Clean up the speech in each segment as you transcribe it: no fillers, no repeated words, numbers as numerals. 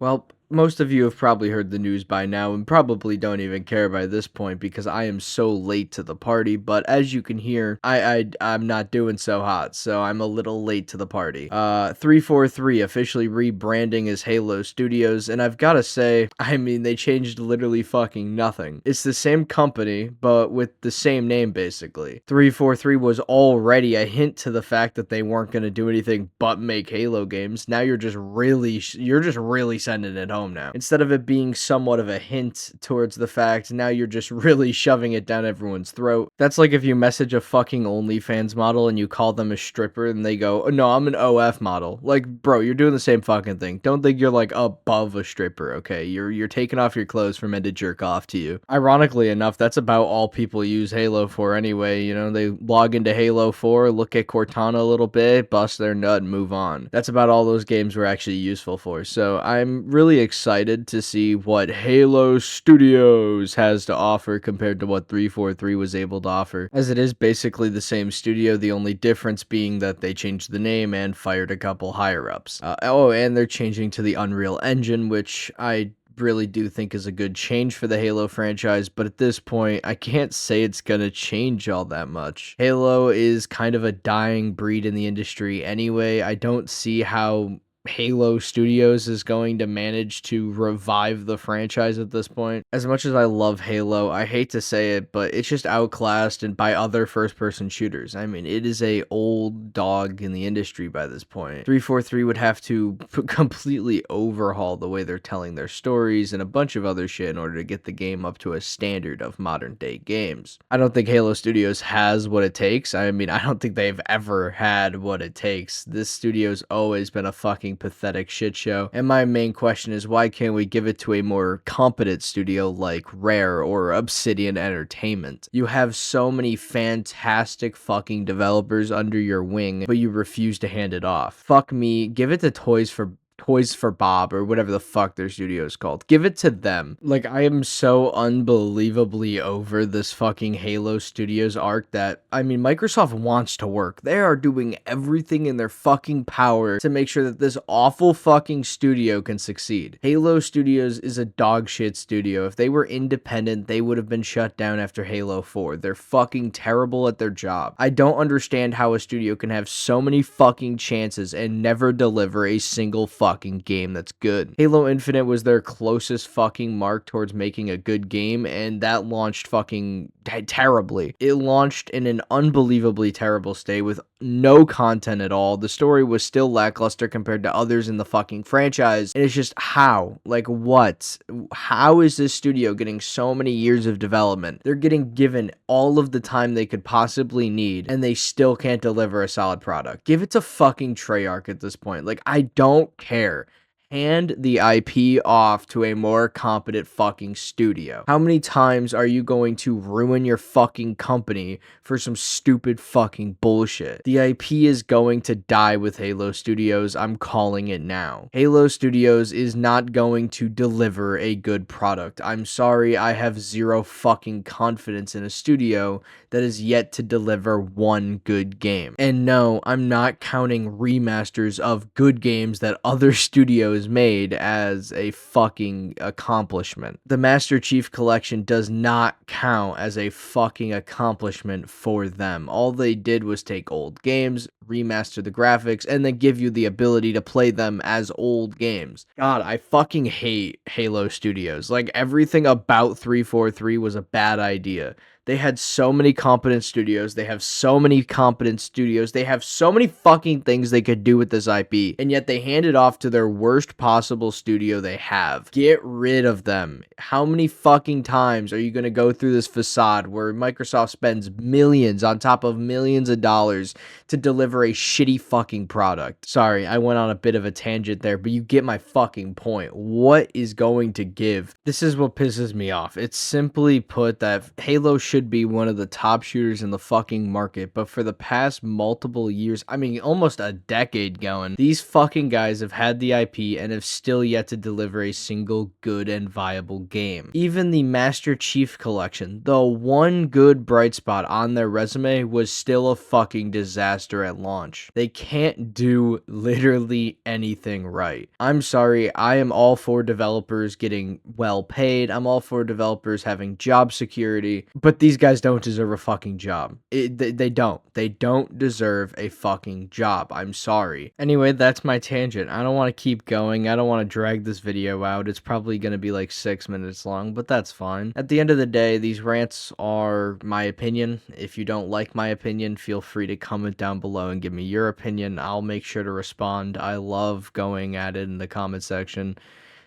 Well, most of you have probably heard the news by now and probably don't even care by this point because I am so late to the party, but as you can hear, I'm not doing so hot, so I'm a little late to the party. 343 officially rebranding as Halo Studios, and I've gotta say, I mean, they changed literally fucking nothing. It's the same company, but with the same name basically. 343 was already a hint to the fact that they weren't gonna do anything but make Halo games. Now you're just really sending it home now. Instead of it being somewhat of a hint towards the fact, now you're just really shoving it down everyone's throat. That's like if you message a fucking OnlyFans model and you call them a stripper and they go, "Oh, no, I'm an OF model." Like, bro, you're doing the same fucking thing. Don't think you're like above a stripper, okay? You're taking off your clothes for men to jerk off to you. Ironically enough, that's about all people use Halo for anyway. You know, they log into Halo 4, look at Cortana a little bit, bust their nut, and move on. That's about all those games were actually useful for. So I'm really excited to see what Halo Studios has to offer compared to what 343 was able to offer, as it is basically the same studio, the only difference being that they changed the name and fired a couple higher-ups. And they're changing to the Unreal Engine, which I really do think is a good change for the Halo franchise, but at this point, I can't say it's gonna change all that much. Halo is kind of a dying breed in the industry anyway. I don't see how Halo Studios is going to manage to revive the franchise at this point. As much as I love Halo, I hate to say it, but it's just outclassed and by other first-person shooters. I mean, it is a old dog in the industry by this point. 343 would have to completely overhaul the way they're telling their stories and a bunch of other shit in order to get the game up to a standard of modern-day games. I don't think Halo Studios has what it takes. I mean, I don't think they've ever had what it takes. This studio's always been a fucking pathetic shit show, and my main question is, why can't we give it to a more competent studio like Rare or Obsidian Entertainment? You have so many fantastic fucking developers under your wing, but you refuse to hand it off. Fuck me, give it to Toys for Bob or whatever the fuck their studio is called. Give it to them. Like, I am so unbelievably over this fucking Halo Studios arc that, I mean, Microsoft wants to work. They are doing everything in their fucking power to make sure that this awful fucking studio can succeed. Halo Studios is a dog shit studio. If they were independent, they would have been shut down after Halo 4. They're fucking terrible at their job. I don't understand how a studio can have so many fucking chances and never deliver a single fucking game that's good. Halo Infinite was their closest fucking mark towards making a good game, and that launched fucking terribly. It launched in an unbelievably terrible state with no content at all. The story was still lackluster compared to others in the fucking franchise. And it's just how? Like, what? How is this studio getting so many years of development? They're getting given all of the time they could possibly need, and they still can't deliver a solid product. Give it to fucking Treyarch at this point. Like, I don't care. Hand the IP off to a more competent fucking studio. How many times are you going to ruin your fucking company for some stupid fucking bullshit? The IP is going to die with Halo Studios. I'm calling it now. Halo Studios is not going to deliver a good product. I'm sorry, I have zero fucking confidence in a studio that is yet to deliver one good game. And no, I'm not counting remasters of good games that other studios made as a fucking accomplishment. The Master Chief Collection does not count as a fucking accomplishment for them. All they did was take old games, remaster the graphics, and then give you the ability to play them as old games. God, I fucking hate Halo Studios. Like, everything about 343 was a bad idea. They had so many competent studios. They have so many competent studios. They have so many fucking things they could do with this IP. And yet they hand it off to their worst possible studio they have. Get rid of them. How many fucking times are you going to go through this facade where Microsoft spends millions on top of millions of dollars to deliver a shitty fucking product? Sorry, I went on a bit of a tangent there, but you get my fucking point. What is going to give? This is what pisses me off. It's simply put that Halo should should be one of the top shooters in the fucking market, but for the past multiple years, I mean, almost a decade going, these fucking guys have had the IP and have still yet to deliver a single good and viable game. Even the Master Chief Collection, the one good bright spot on their resume, was still a fucking disaster at launch. They can't do literally anything right. I'm sorry, I am all for developers getting well paid. I'm all for developers having job security, but these guys don't deserve a fucking job. They don't. They don't deserve a fucking job. I'm sorry. Anyway, that's my tangent. I don't want to keep going. I don't want to drag this video out. It's probably going to be like 6 minutes long, but that's fine. At the end of the day, these rants are my opinion. If you don't like my opinion, feel free to comment down below and give me your opinion. I'll make sure to respond. I love going at it in the comment section.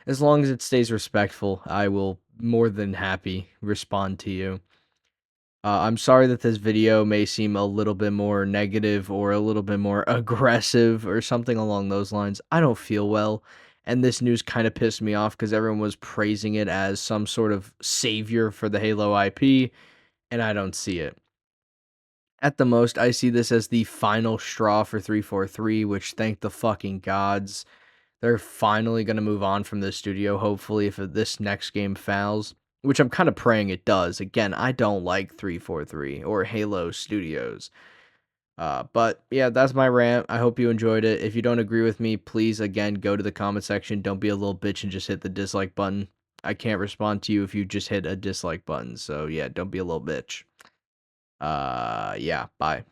As long as it stays respectful, I will more than happy respond to you. I'm sorry that this video may seem a little bit more negative or a little bit more aggressive or something along those lines. I don't feel well, and this news kind of pissed me off because everyone was praising it as some sort of savior for the Halo IP, and I don't see it. At the most, I see this as the final straw for 343, which thank the fucking gods. They're finally going to move on from this studio, hopefully, if this next game fails, which I'm kind of praying it does. Again, I don't like 343 or Halo Studios. But yeah, that's my rant. I hope you enjoyed it. If you don't agree with me, please, again, go to the comment section. Don't be a little bitch and just hit the dislike button. I can't respond to you if you just hit a dislike button. So yeah, don't be a little bitch. Yeah, bye.